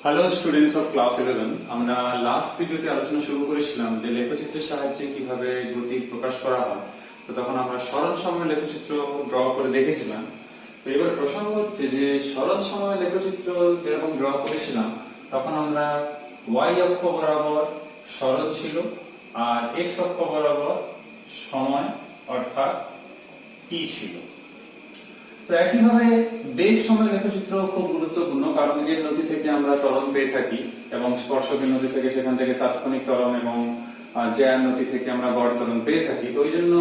Hello students of class 11। আমরা last ভিডিওতে আলোচনা শুরু করেছিলাম যে লেখচিত্রের সাহায্যে কিভাবে গতি প্রকাশ করা হয়। তো তখন আমরা সরল সময় লেখচিত্র ড্র করে দেখেছিলাম। তো এবার প্রসঙ্গ হচ্ছে যে সরল সময় লেখচিত্র যেরকম ড্র করেছিলাম তখন আমরা y অক্ষ বরাবর সরল ছিল আর x অক্ষ বরাবর সময় অর্থাৎ t ছিল। তো একইভাবে বেগ সময় লেখচিত্র খুব গুরুত্বপূর্ণ, কারণ বেগের নতি থেকে আমরা ত্বরণ পেয়ে থাকি এবং স্পর্শকের নতি থেকে সেখান থেকে তাৎক্ষণিক ত্বরণ এবং জ্যার নতি থেকে আমরা গড় ত্বরণ পেয়ে থাকি। তো ওই জন্য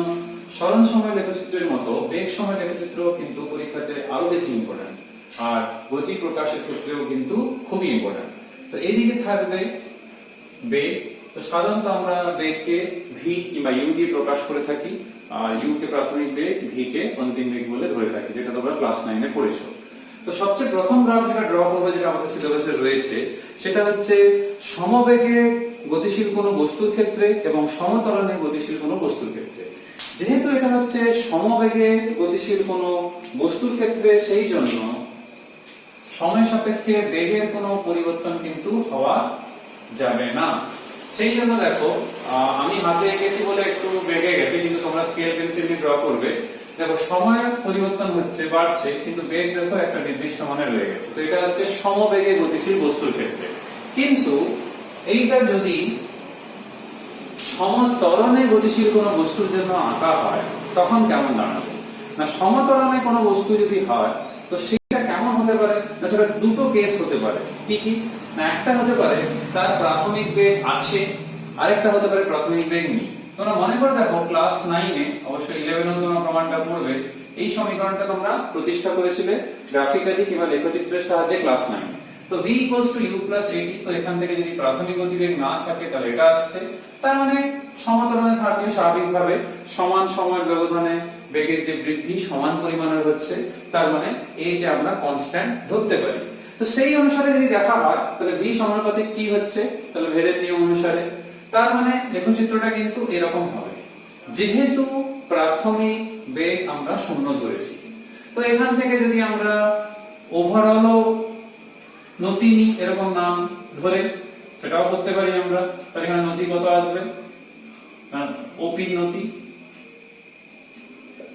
সরল সময় লেখচিত্রের মতো বেগ সময় লেখচিত্র কিন্তু পরীক্ষাতে আরো বেশি ইম্পর্টেন্ট, আর গতি প্রকাশের ক্ষেত্রেও কিন্তু খুবই ইম্পর্টেন্ট। তো এইদিকে থাকবে বেগ। তো সাধারণত আমরা বেগকে ভি কিংবা ইউ দিয়ে প্রকাশ করে থাকি, আর ইউ কে প্রাথমিক বেগ, ভি কে অন্তিম বেগ বলে ধরে থাকি, যেটা তোমরা ক্লাস 9 এ পড়েছো। তো সবচেয়ে প্রথম গ্রাফ যেটা ড্র করবো, যেটা আমাদের সিলেবাসে রয়েছে, সেটা হচ্ছে সমবেগে গতিশীল কোনো বস্তুর ক্ষেত্রে এবং সমত্বরণে গতিশীল কোনো বস্তুর ক্ষেত্রে। যেহেতু এটা হচ্ছে সমবেগে গতিশীল কোনো বস্তুর ক্ষেত্রে, সেই জন্য সময় সাপেক্ষে বেগের কোনো পরিবর্তন কিন্তু হওয়া যাবে না। সেই জন্য দেখো, আমি হাতে এঁকেছি বলে একটু বেগে গেছে, কিন্তু তোমরা স্কেল পেন্সিল দিয়ে ড্র করবে। দেখো সময়ের পরিবর্তন হচ্ছে, বাড়ছে, কিন্তু বেগ দেখো একটা নির্দিষ্ট মানে রয়ে গেছে। তো এটা হচ্ছে সমবেগে গতিশীল বস্তুর ক্ষেত্রে। কিন্তু এইটা যদি সমত্বরণে গতিশীল কোনো বস্তুর জন্য আঁকা হয় তখন কেমন দাঁড়াবে? না, সমত্বরণে কোনো বস্তু যদি হয় তো সেটা কেমন হতে পারে? না, সেটা দুটো কেস হতে পারে। কি কি? না, একটা হতে পারে তার প্রাথমিক বেগ আছে, আরেকটা হতে পারে প্রাথমিক বেগ নেই। তোমরা মনে করে দেখো, ক্লাস 9 এ অবশ্যই 11 এ তোমরা প্রমাণটা পড়বে, এই সমীকরণটা তোমরা প্রতিষ্ঠা করেছিলে গ্রাফিক্যালি কিংবা লেখচিত্রের সাহায্যে ক্লাস 9 এ। তো v u + at, তো এখান থেকে যদি প্রাথমিক গতিবেগ না থাকে তাহলে এটা আসছে। তার মানে সমতলে থাকলে স্বাভাবিকভাবে সমান সময়ের ব্যবধানে বেগের যে বৃদ্ধি সমান পরিমাণের হচ্ছে, তার মানে এইটা আমরা কনস্ট্যান্ট ধরতে পারি। তো সেই অনুসারে যদি দেখা হয় তাহলে v সমানুপাতিক t হচ্ছে, তাহলে ভেদের নিয়ম অনুসারে তার মানে লেখচিত্রটা কিন্তু এরকম হবে, যেহেতু প্রাথমিক বেগ আমরা শূন্য ধরেছি। তো এখান থেকে যদি আমরা ওভারঅল নতি নি, এরকম নাম ধরে সেটাও করতে পারি আমরা। তাহলে এখানে নতি কত আসবে? না, ওপি নতি।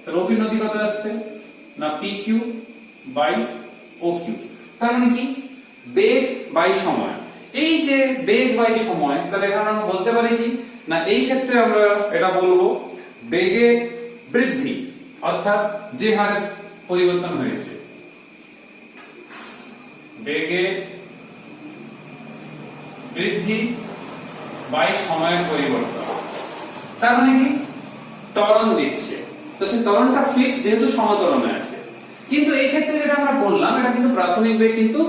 তাহলে ওপি নতি কত আসছে? না, pq বাই oq। তার মানে কি? বেগ বাই সময়। এই যে বেগ বাই সময়, তাহলে এখানে আমরা বলতে পারি কি? না, এই ক্ষেত্রে আমরা এটা বলবো বেগের বৃদ্ধি, অর্থাৎ যে হারে পরিবর্তন হয়েছে, বেগের বৃদ্ধি বাই সময়ের পরিবর্তন। তার মানে কি? ত্বরণ দিচ্ছে, তো সেই ত্বরণটা ফিক্স যেহেতু সমত্বরণে আছে। কিন্তু এই ক্ষেত্রে যেটা আমরা বললাম, এটা কিন্তু প্রাথমিক বেগ কিন্তু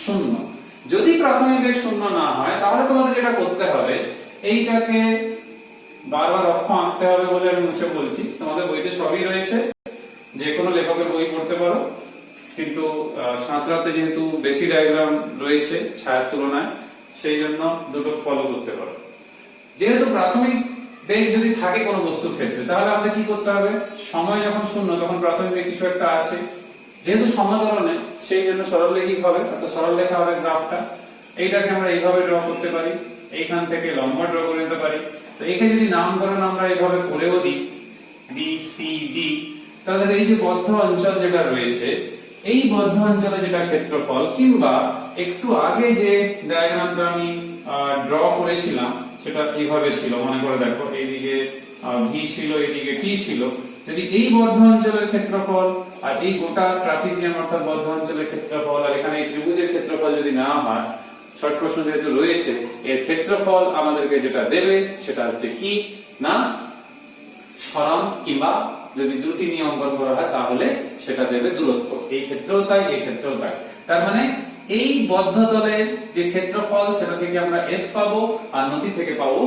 শূন্য। যদি প্রাথমিক বেগ শূন্য না হয় তাহলে তোমাদের যেটা করতে হবে, এইটাকে বারবার অক্ষ আঁকতে হবে বলে আমি মুছে বলছি। তোমাদের বইতে সবই রয়েছে, যে কোনো লেখকের বই পড়তে পারো, কিন্তু সাঁতরাতে যেহেতু বেশি ডায়াগ্রাম রয়েছে ছায়ার তুলনায়, সেই জন্য দুটো ফলো করতে পারো। যেহেতু প্রাথমিক বেগ যদি থাকে কোনো বস্তুর ক্ষেত্রে, তাহলে আমাদের কি করতে হবে? সময় যখন শূন্য তখন প্রাথমিক বেগ কিছু একটা আছে, যেহেতু সমতলে, সেই জন্য সরলরেখিক হবে, অর্থাৎ সরল রেখা হবে গ্রাফটা। এইটাকে আমরা এইভাবে ড্র করতে পারি, এইখান থেকে লম্বা ড্র করে নিতে পারি। তো এখানে যদি নামকরণ আমরা এইভাবে করেও দিই বি সি ডি, তাহলে এই যে বদ্ধ অঞ্চল যেটা রয়েছে, এই বদ্ধ অঞ্চলে যেটা ক্ষেত্রফল, কিংবা একটু আগে যে ডায়াগ্রামটা আমি ড্র করেছিলাম সেটা এইভাবে ছিল, মনে করে দেখো, এইদিকে ভি ছিল, এইদিকে টি ছিল। যদি এই বদ্ধ অঞ্চলের ক্ষেত্রফল আর এই গোটা ট্রাপিজিয়াম অর্থাৎ বদ্ধ অঞ্চলের ক্ষেত্রফল আর এখানে এই ত্রিভুজের ক্ষেত্রফল যদি না হয়, শর্ট প্রশ্ন যেহেতু রয়েছে, এর ক্ষেত্রফল আমাদেরকে যেটা দেবে সেটা হচ্ছে কি? না, সরণ, কিংবা যদি দ্রুতি নিয়ে অঙ্কন করা হয় তাহলে সেটা দেবে দূরত্ব। এই ক্ষেত্রেও তাই, এই ক্ষেত্রেও তাই। তার মানে এই বদ্ধ তলের যে ক্ষেত্রফল সেটা থেকে আমরা s পাবো, আর নতি থেকে পাবো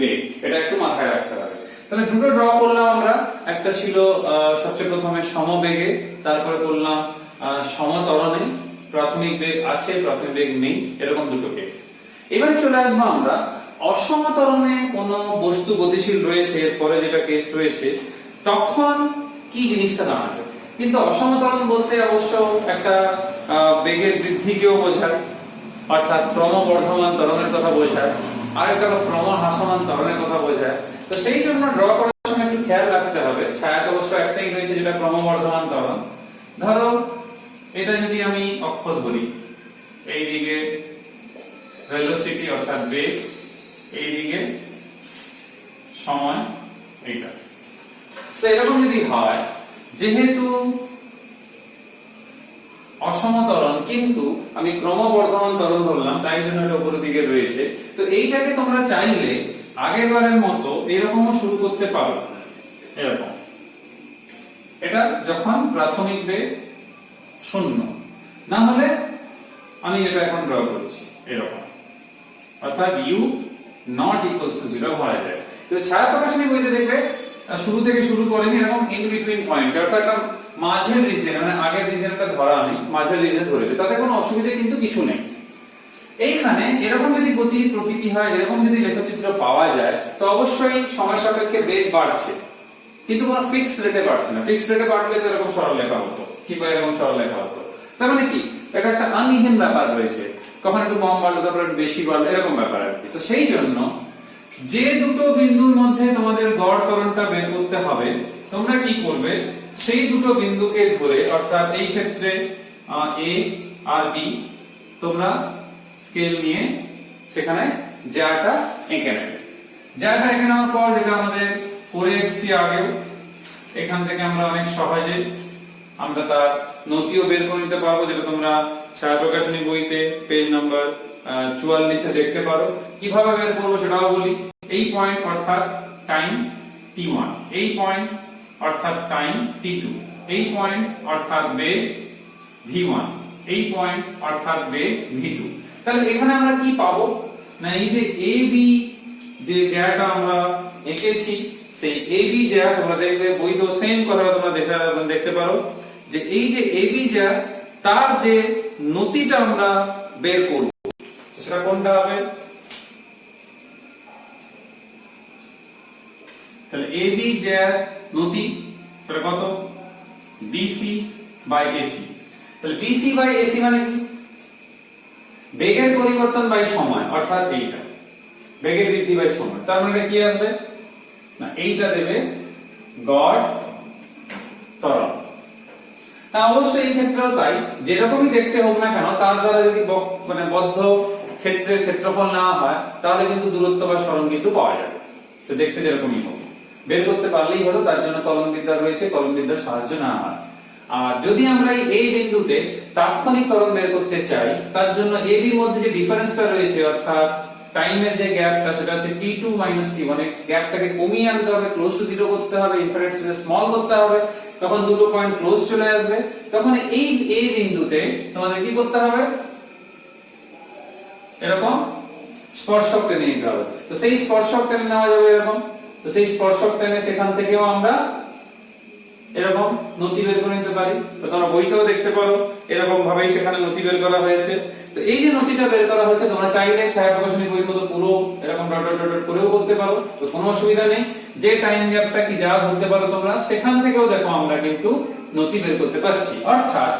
বেগ। এটা একটু মাথায় রাখতে হবে। তাহলে দুটো ড্র করলাম আমরা, একটা ছিল সবচেয়ে প্রথমে সমবেগে, তারপরে করলাম সমত্বরণে, প্রাথমিক বেগ আছে প্রাথমিক বেগ নেই, এরকম দুটো কেস। এবারে চলে আসবো আমরা অসমত্বরণে কোনো বস্তু গতিশীল রয়েছে, এরপরে যেটা কেস রয়েছে, তখন কি জিনিসটা দাঁড়াবে। কিন্তু অসমত্বরণ বলতে অবশ্য একটা বেগের বৃদ্ধিকেও বোঝায়, অর্থাৎ ক্রমবর্ধমান ত্বরণের কথা বোঝায়, আরেকটা হলো ক্রমহ্রাসমান ত্বরণের কথা বোঝায়। তো সেই জন্য ড্র করার সময় একটু খেয়াল রাখতে হবে, ছায়াতে অবশ্য একটাই রয়েছে যেটা ক্রমবর্ধমান ত্বরণ। ধরো এটা যদি আমি অক্ষ ধরি, এইদিকে ভেলোসিটি অর্থাৎ বেগ, এইদিকে সময়, এইটা। তো এরকম যদি হয়, যেহেতু অসম ত্বরণ কিন্তু আমি ক্রমবর্ধমান ত্বরণ ধরলাম, তাই জন্য এটা উপরের দিকে রয়েছে। তো এইটাকে তোমরা চাইলে আগের বারের মতো এরকমও শুরু করতে পারো, এরকম। এটা যখন প্রাথমিক বেগ 0, না হলে আমি এটা এখন ড্র করছি এরকম, অর্থাৎ u not equals to 0 হয়ে যায়। তো ছায়া প্রকাশনী বইতে দেখবে শুরু থেকে শুরু করেনি, এরকম ইন বিটুইন পয়েন্ট, অর্থাৎ একটা মাঝের রিজন, মানে আগের রিজনটা ধরা আমি মাঝের রিজন ধরেছে, তাতে কোনো অসুবিধা কিন্তু কিছু নেই। এইখানে এরকম যদি গতি প্রকৃতি হয়, এরকম যদি লেখচিত্র পাওয়া যায়, তো অবশ্যই সময় সাপেক্ষে বেগ বাড়ছে, কিন্তু কোনো ফিক্সড রেটে বাড়ছে না। ফিক্সড রেটে বাড়লে তো এরকম সরল লেখা হতো, কিংবা এরকম সরল লেখা হতো। তার মানে কি, এটা একটা আনইভেন ব্যাপার রয়েছে, কখন একটু কম বাড়লো, তারপর একটু বেশি বাড়লো, এরকম ব্যাপার আর কি। তো সেই জন্য যে দুটো বিন্দুর মধ্যে তোমাদের গড় ত্বরণটা বের করতে হবে, তোমরা কি করবে, সেই দুটো বিন্দুকে ধরে, অর্থাৎ এই ক্ষেত্রে a আর b, তোমরা স্কেল নিয়ে সেখানে জ্যাটা এঁকে নেবে। জ্যাটা এঁকে নেওয়ার পর, যেটা আমাদের করে এসেছি আগেও, এখান থেকে আমরা অনেক সহজে আমরা তার নতিও বের করে নিতে পারবো, যেটা তোমরা ছায়া প্রকাশনী বইতে পেজ নাম্বার 44 এ দেখতে পারো। কিভাবে বের করবো সেটাও বলি। এই পয়েন্ট অর্থাৎ টাইম t1, এই পয়েন্ট অর্থাৎ টাইম t2, এই পয়েন্ট অর্থাৎ বেগ v1, এই পয়েন্ট অর্থাৎ বেগ v2। তাহলে এখানে আমরা কি পাবো না, এই যে ab যে জ্যাটা আমরা এঁকেছি, সেই ab জ্যা তোমরা দেখবে বইতেও সেম কথা তোমরা দেখতে পারো, যে এই যে ab জ্যা, তার যে নতিটা আমরা বের করব, সেটা কোনটা হবে? তাহলে AB জ্যা নতি সেটা কত? BC by AC। তাহলে BC বাই AC মানে কি? বেগের পরিবর্তন বাই সময়, অর্থাৎ এইটা বেগের বৃদ্ধি বাই সময়। তার মানে কি আসবে না, এইটা দেবে গড় ত্বরণ। তা অবশ্যই এই ক্ষেত্রেও তাই, যেরকমই দেখতে হোক না কেন, তার দ্বারা যদি মানে বদ্ধ ক্ষেত্রের ক্ষেত্রফল নেওয়া হয়, তাহলে কিন্তু দূরত্ব বা সরণ কিন্তু পাওয়া যাবে। তো দেখতে যেরকমই হোক, বের করতে পারলেই হলো। তার জন্য কলমবিদ্যা রয়েছে, কলমবিদ্যার সাহায্য নেওয়া হয়। আর যদি আমরা এই বিন্দুতে তাৎক্ষণিক ত্বরণ বের করতে চাই, তার জন্য AB এর মধ্যে যে ডিফারেন্সটা রয়েছে, অর্থাৎ টাইমের যে গ্যাপটা, সেটা হচ্ছে t2 t1, মানে গ্যাপটাকে কমিয়ে আনতে হবে, ক্লোজ টু 0 করতে হবে, ইনফিনিট থেকে স্মল করতে হবে, তখন দুটো পয়েন্ট ক্লোজ চলে আসবে। তখন এই A বিন্দুতে তোমাদের কি করতে হবে, এরকম স্পর্শক টেনে নিতে হবে। তো সেই স্পর্শক টেনে নেওয়া যাবে এরকম। তো সেই স্পর্শক টেনে সেখান থেকেও আমরা এরকম নতি বের করে নিতে পারি। তো তোমরা বইতেও দেখতে পারো এরকম ভাবেই সেখানে নতি বের করা হয়েছে। তো এই যে নতিটা বের করা হয়েছে, তোমরা চাইলে ছায়া প্রকাশনী বইয়ের মতো পুরো এরকম ডট ডট ডট করেও করতে পারো, তো কোনো অসুবিধা নেই। যে টাইম গ্যাপটা কি যা ধরতে পারো তোমরা, সেখান থেকেও দেখো আমরা কিন্তু নতি বের করতে পারছি। অর্থাৎ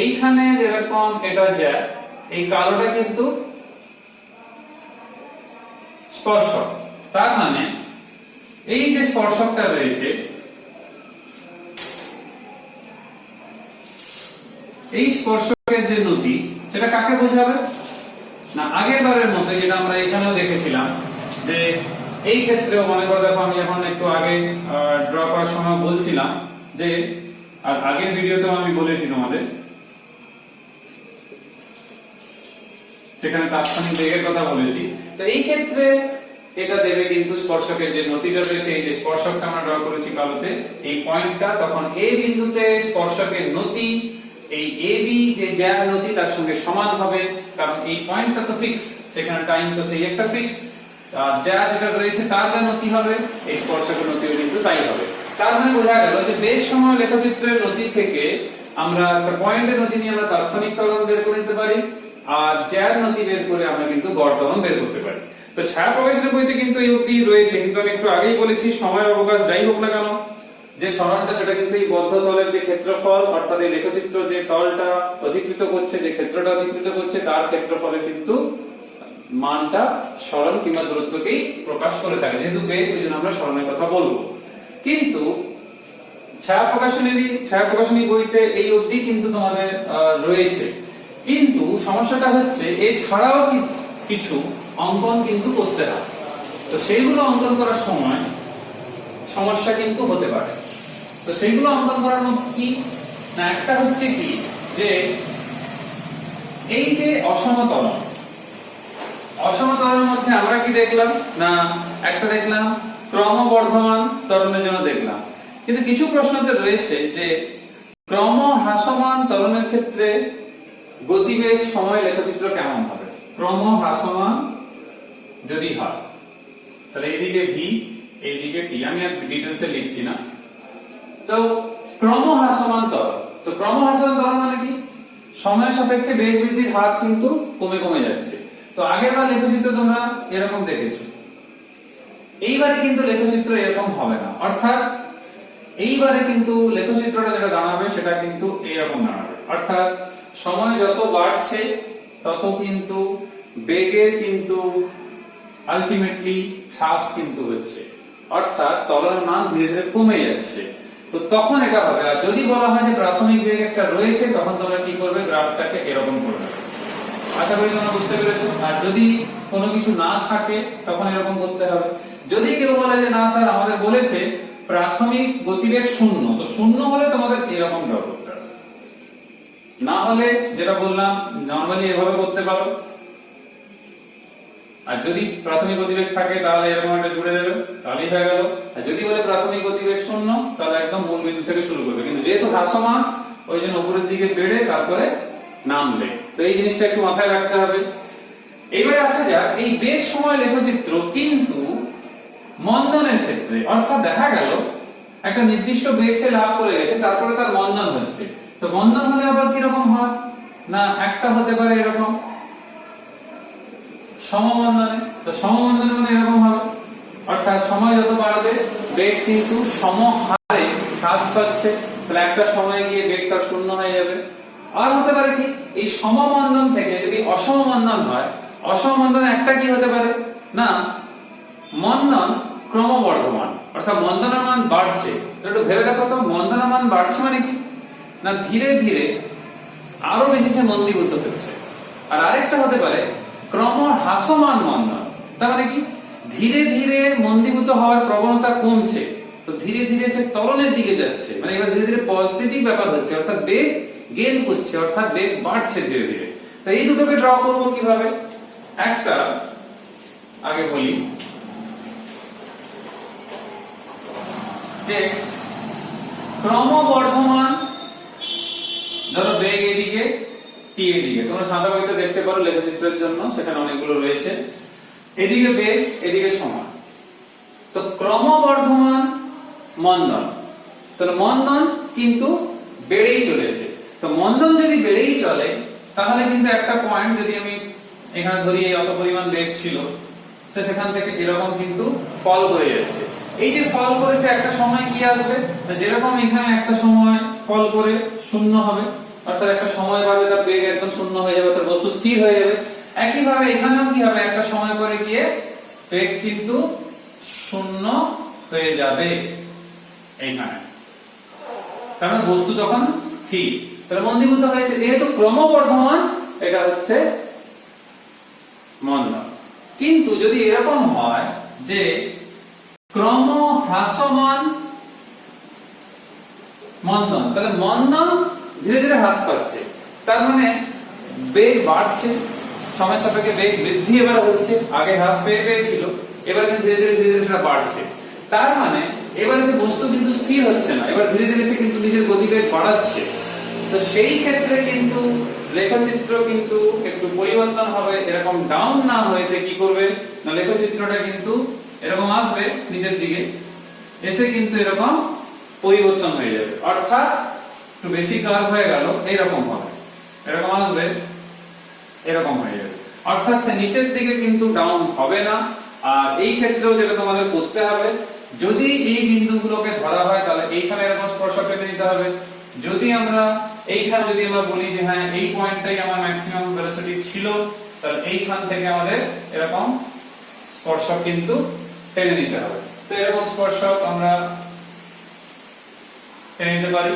এইখানে যেরকম এটা যায়, এই কালোটা কিন্তু স্পর্শক। তার মানে এই যে স্পর্শকটা রয়েছে, এই স্পর্শকের যে নতি, সেটা কাকে বোঝাবে না, আগের বারের মতো যেটা আমরা এখানেও দেখেছিলাম, যে এই ক্ষেত্রেও মনে করে দেখো, আমি এখন একটু আগে ড্র করার সময় বলছিলাম যে, আর আগের ভিডিওতেও আমি বলেছি তোমাদের, সেখানে তাৎক্ষণিক বেগের কথা বলেছি। তো এই ক্ষেত্রে এটা দেবে কিন্তু স্পর্শকের যে নতিটা রয়েছে, এই যে স্পর্শকটা আমরা ড্র করেছি কালোতে, এই পয়েন্টটা, তখন A বিন্দুতে স্পর্শকের নতি এই AB যে জ্যা নতি তার সঙ্গে সমান হবে, কারণ এই পয়েন্টটা তো ফিক্স, সেখানে টাইম তো সেই একটা ফিক্স, আর জ্যা যেটা রয়েছে তার যা নতি হবে, এই স্পর্শকের নতিও কিন্তু তাই হবে। তার মানে বোঝা গেল যে বেগ সময় লেখচিত্রের নতি থেকে আমরা একটা পয়েন্টের নতি নিয়ে আমরা তাৎক্ষণিক ত্বরণ বের করে নিতে পারি, আর জ্যার নতি বের করে আমরা কিন্তু গড় ত্বরণ বের করতে পারি। তো ছায়া প্রকাশনী বইতে কিন্তু এই অবধি রয়েছে, কিন্তু আমি একটু আগেই বলেছি, সময় অবকাশ যাই হোক না কেন, যে সরণটা সেটা কিন্তু এই বদ্ধ তলের যে ক্ষেত্রফল অর্থাৎ এই লেখচিত্র যে তলটা অধিকৃত করছে, যে ক্ষেত্রটা অধিকৃত করছে তার ক্ষেত্রফলে কিন্তু মানটা সরণ কিংবা দূরত্বকেই প্রকাশ করে থাকে। যেহেতু বেগ ওই জন্য আমরা সরণের কথা বলবো। কিন্তু ছায়া প্রকাশনী বইতে এই অবধি কিন্তু তোমাদের রয়েছে। কিন্তু সমস্যাটা হচ্ছে এছাড়াও কিছু অঙ্কন কিন্তু করতে হয়। তো সেইগুলো অঙ্কন করার সময় সমস্যা কিন্তু হতে পারে। তো সেইগুলো অঙ্কন করার মধ্যে কি না, একটা হচ্ছে কি যে এই যে অসমতলের মধ্যে আমরা কি দেখলাম না, একটা দেখলাম ক্রমবর্ধমান ত্বরণের জন্য দেখলাম। কিন্তু কিছু প্রশ্নতে রয়েছে যে ক্রম হ্রাসমান ত্বরণের ক্ষেত্রে গতিবেগ সময় লেখচিত্র কেমন হবে। ক্রম হ্রাসমান যদি হয় তাহলে এইদিকে ভি এইদিকে টি, আমি আর ডিটেইলসে লিখছি না। তো ক্রম হ্রাসমান ত্বরণ, তো ক্রম হ্রাসমান ত্বরণ মানে কি, সময়ের সাপেক্ষে বেগ বৃদ্ধির হার কিন্তু কমে কমে যাচ্ছে। তো আগেরবার লেখচিত্র তোমরা এরকম দেখেছো, এইবারে কিন্তু লেখচিত্র এরকম হবে না। অর্থাৎ এইবারে কিন্তু লেখচিত্রটা যেটা দাঁড়াবে সেটা কিন্তু এরকম দাঁড়াবে। অর্থাৎ সময় যত বাড়ছে তত কিন্তু বেগের কিন্তু আলটিমেটলি হ্রাস কিন্তু হচ্ছে, অর্থাৎ ত্বরণের মান ধীরে ধীরে কমে যাচ্ছে। তো তখন এটা হবে। আর যদি বলা হয় যে প্রাথমিক বেগ একটা রয়েছে, তখন তোমরা কি করবে, গ্রাফটাকে এরকম করবে। আশা করি তোমরা বুঝতে পেরেছো। আর যদি কোনো কিছু না থাকে তখন এরকম করতে হবে। যদি কেউ বলে যে না স্যার আমাদের বলেছে প্রাথমিক গতিবেগ 0, তো 0 হলে তোমাদের এরকম ড্র করতে হবে। না হলে যেটা বললাম নরমালি এভাবে করতে পারো। আর যদি প্রাথমিক গতিবেগ থাকে তাহলে এরকম একটা জুড়ে দেবে, তাহলেই হয়ে গেল। আর যদি বলে প্রাথমিক গতিবেগ 0 তাহলে একদম মূল বিন্দু থেকে শুরু করবে। কিন্তু যেহেতু হ্রাসমান ওই জন্য উপরের দিকে বেড়ে তারপরে নামবে। তো এই জিনিসটা একটু মাথায় রাখতে হবে। এইবারে আসা যাক এই বেগ সময় লেখচিত্র কিন্তু মন্দনের ক্ষেত্রে। অর্থাৎ দেখা গেল একটা নির্দিষ্ট বেগ সে লাভ করে গেছে, তারপরে তার মন্দন হচ্ছে। তো মন্দন হলে আবার কি রকম হয় না, একটা হতে পারে এরকম সমমন্দনে। তো সমমন্দনে মানে এরকম হবে, অর্থাৎ সময় যত বাড়বে বেগ কিন্তু সমহারে হ্রাস পাচ্ছে। তাহলে একটা সময় গিয়ে বেগটা 0 হয়ে যাবে। আর হতে পারে কি, এই সমমন্দন থেকে যদি অসমমন্দন হয়, অসমমন্দনে একটা কি হতে পারে না, মন্দন ক্রমবর্ধমান, অর্থাৎ মন্দনের মান বাড়ছে। একটু ভেবে দেখো তো, মন্দনের মান বাড়ছে মানে কি না, ধীরে ধীরে আরো বেশি সে মন্দীভূত হচ্ছে। আর আরেকটা হতে পারে ক্রম হ্রাসমান মন্দন, তার মানে কি ধীরে ধীরে মন্দীভূত হওয়ার প্রবণতা কমছে, তো ধীরে ধীরে সে ত্বরণের দিকে যাচ্ছে। মানে এবার ধীরে ধীরে পজিটিভ ব্যাপার হচ্ছে, অর্থাৎ বেগ গেইন করছে, অর্থাৎ বেগ বাড়ছে ধীরে ধীরে। তো এই দুটোকে ড্র করব কিভাবে, একটা আগে বলি যে ক্রমবর্ধমান, ধরো বেগ এদিকে টি এদিকে, তোমরা সাদা বইতে দেখতে পারো লেখচিত্রের জন্য, সেখানে অনেকগুলো রয়েছে। এদিকে বেগ এদিকে সময়, তো ক্রমবর্ধমান মন্দন, তাহলে মন্দন কিন্তু বেড়েই চলেছে। তো মন্দন যদি বেড়েই চলে তাহলে কিন্তু একটা পয়েন্ট, যদি আমি এখানে ধরি এই অত পরিমাণ বেগ ছিল, সেখান থেকে এরকম কিন্তু ফল করে যাচ্ছে। এই যে ফল করেছে একটা সময় কি আসবে, যেরকম এখানে একটা সময় ফল করে 0 হবে, অর্থাৎ একটা সময় বাদে তার বেগ একদম 0 হয়ে যাবে, তার বস্তু স্থির হয়ে যাবে। একই ভাবে এখানেও কি হবে, একটা সময় পরে গিয়ে বেগ কিন্তু 0 হয়ে যাবে এইখানে, কারণ বস্তু তখন স্থির, তাহলে মন্দীভূত হয়েছে। যেহেতু ক্রমবর্ধমান এটা হচ্ছে মন্দন। কিন্তু যদি এরকম হয় যে ক্রম হ্রাসমান মন্দন, তাহলে মন্দন ধীরে ধীরে হ্রাস পাচ্ছে, তার মানে বেগ বাড়ছে, সময়ের সাপেক্ষে বেগ বৃদ্ধি এবার হচ্ছে। আগে হ্রাস পেয়েছিল, এবার কিন্তু ধীরে ধীরে সেটা বাড়ছে। তার মানে এবারে সে বস্তু কিন্তু স্থির হচ্ছে না, এবার ধীরে ধীরে সে কিন্তু নিজের গতিবেগ বাড়াচ্ছে। তো সেই ক্ষেত্রে কিন্তু লেখচিত্র কিন্তু একটু পরিবর্তন হবে। এরকম ডাউন না হয়েছে কি করবে না, লেখচিত্রটা কিন্তু এরকম আসবে নিচের দিকে, এসে কিন্তু এরকম পরিবর্তন হয়ে যাবে, অর্থাৎ একটু বেশি কার্ভ হয়ে গেল, এইরকম হবে, এরকম আসবে, এরকম হয়ে যাবে। অর্থাৎ সে নিচের দিকে কিন্তু ডাউন হবে না। আর এই ক্ষেত্রেও যেটা তোমাদের করতে হবে যদি এই বিন্দুগুলোকে ধরা হয় তাহলে এইখানে এরকম স্পর্শক কেটে নিতে হবে। যদি আমরা এইখানে যদি আমরা বলি যে হ্যাঁ এই পয়েন্টটাই আমার ম্যাক্সিমাম ভেলোসিটি ছিল, তাহলে এইখান থেকে আমাদের এরকম স্পর্শক কিন্তু টেনে নিতে হবে। তো এরকম স্পর্শক আমরা টেনে নিতে পারি।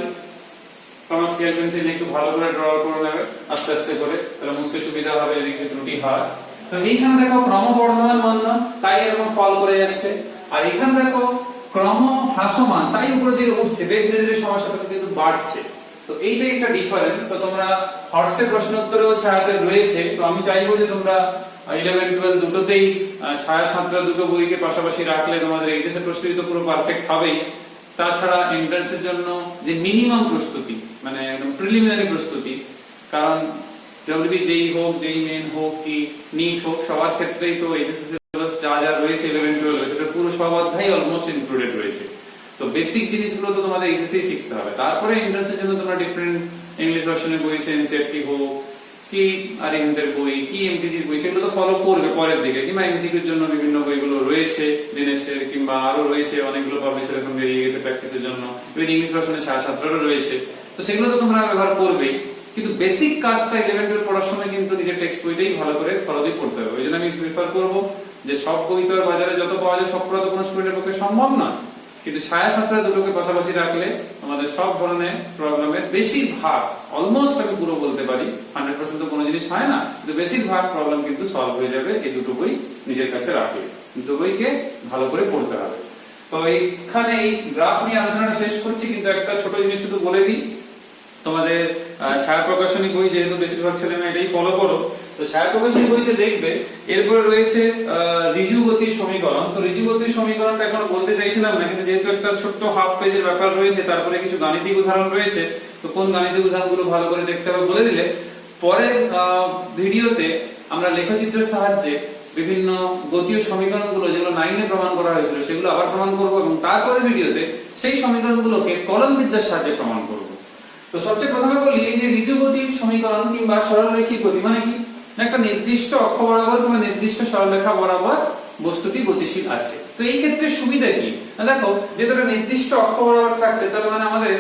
তোমার স্কেল পেন্সিল একটু ভালো করে ড্র করে নেবে আস্তে আস্তে করে, তাহলে বুঝতে সুবিধা হবে যদি কিছু ত্রুটি হয়। তো এইখানে দেখো ক্রমবর্ধমান মান না, তাই এরকম ফল করে যাচ্ছে, আর এখানে দেখো ক্রম হ্রাসমান, তাই উপরে দিকে উঠছে, বেগ ধীরে ধীরে সময়ের সাথে কিন্তু বাড়ছে। তো এইটাই একটা ডিফারেন্স। তো তোমরা হর্সের প্রশ্ন উত্তরেও ছায়াতে রয়েছে, তো আমি চাইবো যে তোমরা 11 12 দুটোতেই ছায়া সাঁতরা দুটো বইকে পাশাপাশি রাখলে তোমাদের এইচএস এর প্রস্তুতি তো পুরো পারফেক্ট হবেই। তাছাড়া এন্ট্রান্সের জন্য যে মিনিমাম প্রস্তুতি, মানে একদম প্রিলিমিনারি প্রস্তুতি, কারণ ডব্লিউবি যেই হোক, যেই মেন হোক কি নিট হোক, সবার ক্ষেত্রেই তো এইচএস সিলেবাস যা যা রয়েছে 11 12 সেটা পুরো সব অধ্যায় অলমোস্ট ইনক্লুডেড রয়েছে। তো বেসিক জিনিসগুলো তো তোমাদের এইচএসই শিখতে হবে। তারপরে এন্ট্রান্সের জন্য তোমরা ডিফারেন্ট ইংলিশ ভার্সনের বই, এনসিইআরটি হোক কি আরিহান্তের বই কি এমপিজির বই, সেগুলো তো ফলো করবে পরের দিকে, কিংবা এমসিকিউর জন্য বিভিন্ন বইগুলো রয়েছে দিনেশের, কিংবা আরো রয়েছে অনেকগুলো পাবলিশার এখন বেরিয়ে গেছে প্র্যাকটিসের জন্য, ইভেন ইংলিশ ভার্সনের ছায়া ছাত্ররও রয়েছে। তো সেগুলো তো তোমরা ব্যবহার করবেই, কিন্তু বেসিক কাজটা 11 12 পড়ার সময় কিন্তু নিজের টেক্সট বইটাই ভালো করে ফলো পড়তে হবে। ওই জন্য আমি প্রিফার করবো যে সব বই তো বাজারে যত পাওয়া যায় সব পড়া তো কোনো স্টুডেন্টের পক্ষে সম্ভব না, কিন্তু ছায়া ছাত্রা দুটোকে পাশাপাশি রাখলে আমাদের সব ধরনের প্রবলেমের বেশিরভাগ, অলমোস্ট আমি পুরো বলতে পারি 100% তো কোনো জিনিস হয় না, কিন্তু বেশিরভাগ প্রবলেম কিন্তু সলভ হয়ে যাবে এই দুটো বই নিজের কাছে রাখলে। দুটো বইকে ভালো করে পড়তে হবে। তো এইখানে এই গ্রাফ নিয়ে আলোচনাটা শেষ করছি, কিন্তু একটা ছোট জিনিস শুধু বলে দিই, তোমাদের ছায়া প্রকাশনী বই যেহেতু বেশিরভাগ ছেলে মেয়ে এটাই ফলো করো, তো ছায়া প্রকাশনী বইতে দেখবে এরপরে রয়েছে ঋজু গতির সমীকরণ। তো ঋজু গতির সমীকরণটা এখন বলতে চাইছিলাম না, কিন্তু যেহেতু একটা ছোট্ট হাফ পেজের ব্যাপার রয়েছে, তারপরে কিছু গাণিতিক উদাহরণ রয়েছে, তো কোন গাণিতিক উদাহরণগুলো ভালো করে দেখতে হবে বলে দিলে পরের ভিডিওতে আমরা লেখচিত্রের সাহায্যে বিভিন্ন গতীয় সমীকরণগুলো যেগুলো 9 এ প্রমাণ করা হয়েছিল সেগুলো আবার প্রমাণ করব, এবং তারপরে ভিডিওতে সেই সমীকরণগুলোকে কলনবিদ্যার সাহায্যে প্রমাণ করব। তো সবচেয়ে প্রথমে বলি এই যে ঋজু গতির সমীকরণ কিংবা সরলরৈখিক গতি মানে কি, একটা নির্দিষ্ট অক্ষ বরাবর কিংবা নির্দিষ্ট সরলরেখা বরাবর বস্তুটি গতিশীল আছে। তো এই ক্ষেত্রে সুবিধা কি না, দেখো যেহেতু একটা নির্দিষ্ট অক্ষ বরাবর থাকছে, তাহলে মানে আমাদের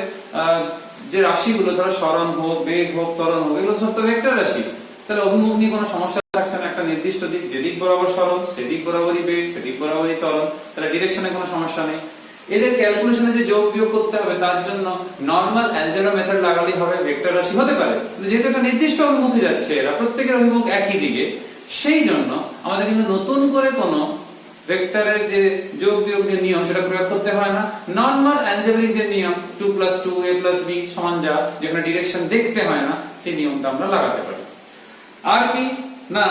যে রাশিগুলো ধরো সরণ হোক, বেগ হোক, ত্বরণ হোক, এগুলো সব তো ভেক্টর রাশি, তাহলে অভিমুখ নিয়ে কোনো সমস্যা থাকছে না। একটা নির্দিষ্ট দিক, যেদিক বরাবর সরণ সেদিক বরাবরই বেগ, সেদিক বরাবরই ত্বরণ, তাহলে ডিরেকশনে কোনো সমস্যা নেই। এদের ক্যালকুলেশনে যে যোগ বিয়োগ করতে হবে তার জন্য নরমাল অ্যালজেব্রা মেথড লাগালেই হবে, ভেক্টর রাশি হতে পারে, কিন্তু যেহেতু একটা নির্দিষ্ট অভিমুখে যাচ্ছে, এরা প্রত্যেকের অভিমুখ একই দিকে, সেই জন্য আমাদের কিন্তু নতুন করে কোনো ভেক্টরের যে যোগ বিয়োগ যে নিয়ম সেটা প্রয়োগ করতে হয় না। নরমাল অ্যালজেব্রিক যে নিয়ম 2 + 2 a + b = যা, যেখানে ডিরেকশন দেখতে হয় না, সেই নিয়মটা আমরা লাগাতে পারি। আর কি না,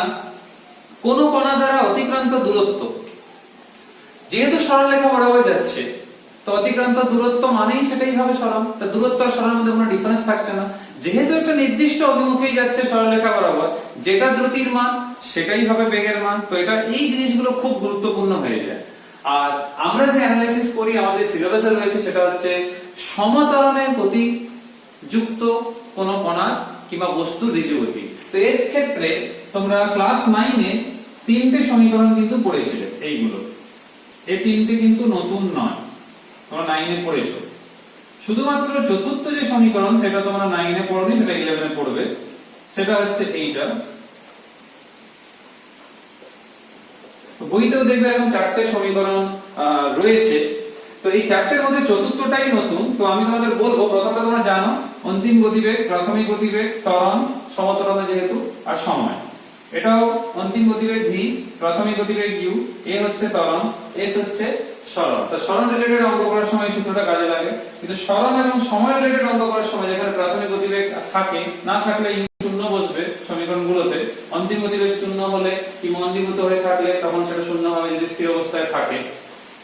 কোন কণা দ্বারা অতিক্রান্ত দূরত্ব, যেহেতু সরলরেখা বরাবর যাচ্ছে, তো অতিক্রান্ত দূরত্ব মানেই সেটাই হবে সরণ। তা দূরত্ব আর সরণের মধ্যে কোনো ডিফারেন্স থাকছে না, যেহেতু একটা নির্দিষ্ট অভিমুখেই যাচ্ছে সরলরেখা বরাবর, যেটা দ্রুতির মান সেটাই হবে বেগের মান। তো এটা এই জিনিসগুলো খুব গুরুত্বপূর্ণ হয়ে যায়। আর আমরা যে অ্যানালাইসিস করি আমাদের সিলেবাসে রয়েছে সেটা হচ্ছে সমতরণের গতি যুক্ত কোন কণা কিংবা বস্তুর ঋজু গতি। তো এর ক্ষেত্রে তোমরা ক্লাস 9 এ তিনটে সমীকরণ কিন্তু পড়েছিলে, এইগুলো এই তিনটে কিন্তু নতুন নয়, তোমরা 9 এ পড়েছো। শুধুমাত্র চতুর্থ যে সমীকরণ সেটা তোমরা 9 এ পড়োনি, সেটা 11 এ পড়বে, সেটা হচ্ছে এইটা। বইতেও দেখবে এরকম চারটে সমীকরণ রয়েছে। তো এই চারটের মধ্যে চতুর্থটাই নতুন। তো আমি তোমাদের বলবো, প্রথমটা তোমরা জানো, অন্তিম গতিবেগ, প্রাথমিক গতিবেগ, ত্বরণ, সমতরণে যেহেতু, আর সময়। এটাও অন্তিম গতিবেগ v, প্রাথমিক গতিবেগ u, a হচ্ছে ত্বরণ, s হচ্ছে সরণ। তো সরণ রিলেটেড অঙ্ক করার সময় সূত্রটা কাজে লাগে, কিন্তু সরণ এবং সময় রিলেটেড অঙ্ক করার সময় যেখানে প্রাথমিক গতিবেগ থাকে, না থাকলে u শূন্য বসবে সমীকরণগুলোতে, অন্তিম গতিবেগ শূন্য হলে কি মন্দীভূত হয়ে থাকলে তখন সেটা শূন্য হবে যদি স্থির অবস্থায় থাকে।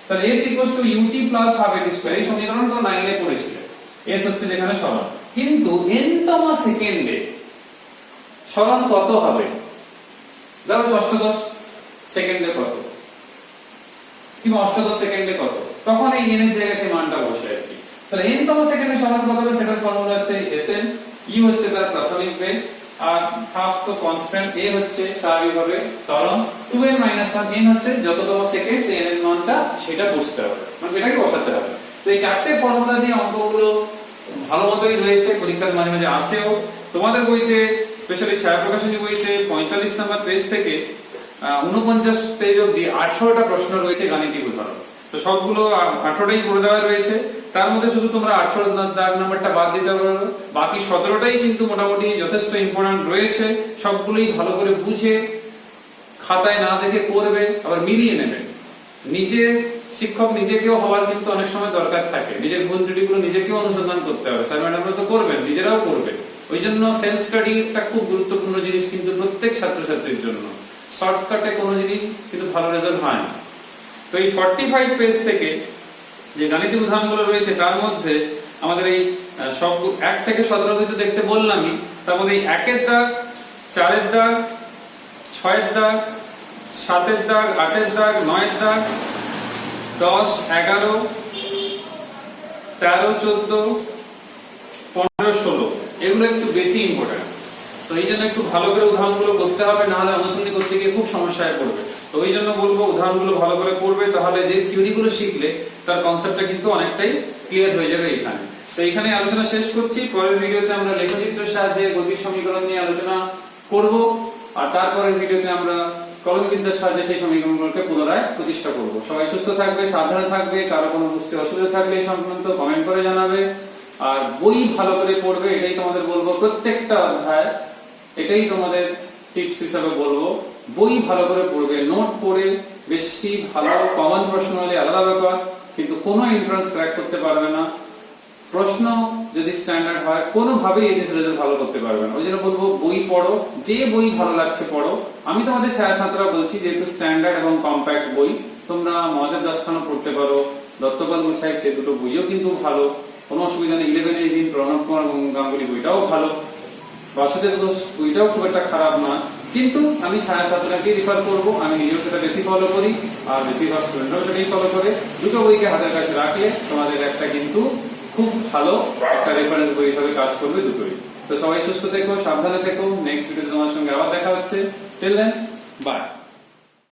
তাহলে s = ut + ½ at², এই সমীকরণ তো 9 এ পড়েছিলে। s হচ্ছে যেখানে সরণ, কিন্তু nতম সেকেন্ডে সরণ কত হবে, ধরো অষ্টদশ সেকেন্ডে কত, কিংবা অষ্টদশ সেকেন্ডে কত, তখন এই n এর জায়গায় সেই মানটা বসে আর কি। তাহলে nতম সেকেন্ডে সরণ কত হবে, সেটার ফর্মুলা হচ্ছে Sn, u হচ্ছে তার প্রাথমিক বেগ, আর হাফ তো কনস্ট্যান্ট, a হচ্ছে স্বাভাবিকভাবে ত্বরণ, 2n - 1 n হচ্ছে যততম সেকেন্ড n এর মানটা সেটা বুঝতে হবে, মানে সেটাকে বসাতে হবে। তো এই চারটে ফর্মুলা দিয়ে অঙ্কগুলো ভালো মতোই রয়েছে, পরীক্ষার মাঝে মাঝে আসেও। তোমাদের বইতে স্পেশালি ছায়া প্রকাশনী বইতে 45 নম্বর পেজ থেকে 49 পেজ অবধি 18টা প্রশ্ন রয়েছে গাণিতিক উদাহরণ। তো সবগুলো 18টাই করে দেওয়া রয়েছে, তার মধ্যে শুধু তোমরা 18 নাম্বারটা বাদ দিতে পারো, বাকি 17টাই কিন্তু মোটামুটি যথেষ্ট ইম্পর্টেন্ট রয়েছে। সবগুলোই ভালো করে বুঝে খাতায় না দেখে করবে, আবার মিলিয়ে নেবে। নিজের শিক্ষক নিজেকেও হওয়ার কিন্তু অনেক সময় দরকার থাকে, নিজের ভুল ত্রুটিগুলো নিজেকেও অনুসন্ধান করতে হবে। স্যার ম্যাডামরা তো করবেন, নিজেরাও করবে। ওই জন্য সেলফ স্টাডিটা খুব গুরুত্বপূর্ণ জিনিস কিন্তু প্রত্যেক ছাত্রছাত্রীর জন্য। শর্টকাটে কোনো জিনিস কিন্তু ভালো রেজাল্ট হয় না। তো এই 45 পেজ থেকে যে গাণিতিক উদাহরণগুলো রয়েছে তার মধ্যে আমাদের এই সব 1 থেকে 17 অবধি দেখতে বললামই। তার মধ্যে এই 1 এর দাগ, 4 এর দাগ, 6 এর দাগ, 7 এর দাগ, 8 এর দাগ, 9 এর দাগ, 10, 11, 13, 14, 15, 16 এগুলো একটু বেশি ইম্পর্টেন্ট। তো এই জন্য একটু ভালো করে উদাহরণগুলো করতে হবে, না হলে অনুসন্ধান করতে গিয়ে খুব সমস্যায় পড়বে। তো এই জন্য বলবো উদাহরণগুলো ভালো করে করবে, তাহলে যে থিওরিগুলো শিখলে তার কনসেপ্টটা কিন্তু অনেকটাই ক্লিয়ার হয়ে যাবে এখানে। তো এখানে আলোচনা শেষ করছি। পরের ভিডিওতে আমরা লেখচিত্রের সাহায্যে গতির সমীকরণ নিয়ে আলোচনা করব, আর তারপরের ভিডিওতে আমরা কলমবিদ্যার সাহায্যে সেই সমীকরণগুলোকে পুনরায় প্রতিষ্ঠা করব। সবাই সুস্থ থাকবে, সাবধানে থাকবে। কারো কোনো বুঝতে অসুবিধা থাকলে এই সংক্রান্ত কমেন্ট করে জানাবে। আর বই ভালো করে পড়বে, এটাই তোমাদের বলবো। প্রত্যেকটা অধ্যায় এটাই তোমাদের টিপস হিসেবে বলবো, বই ভালো করে পড়বে। নোট পড়ে বেশি ভালো কমন প্রশ্ন হলে আলাদা ব্যাপার, কিন্তু কোনো এন্ট্রান্স ক্র্যাক করতে পারবে না। প্রশ্ন যদি স্ট্যান্ডার্ড হয় কোনোভাবেই এই রেজাল্ট ভালো করতে পারবে না। ওই জন্য বলবো বই পড়ো, যে বই ভালো লাগছে পড়ো। আমি তোমাদের ছায়া ছাত্ররা বলছি, যেহেতু স্ট্যান্ডার্ড এবং কম্প্যাক্ট বই, তোমরা মহাদেব দাসখানা পড়তে পারো, দত্তপাল মুছাই সে দুটো বইও কিন্তু ভালো, কোনো অসুবিধা নেই। 11 প্রণব কুমার গাঙ্গুলি বইটাও ভালো, বাসুদেব ঘোষ বইটাও খুব একটা খারাপ না। কিন্তু আমি ছায়া ছাত্রকে রিফার করবো, আমি নিজেও সেটা বেশি ফলো করি, আর বেশিরভাগ স্টুডেন্টরাও সেটাই ফলো করে। দুটো বইকে হাতের কাছে রাখলে তোমাদের একটা কিন্তু খুব ভালো একটা রেফারেন্স বই হিসাবে কাজ করবে দুটোই। তো সবাই সুস্থ থেকো, সাবধানে থেকো। নেক্সট ভিডিওতে তোমার সঙ্গে আবার দেখা হচ্ছে। Till then, by.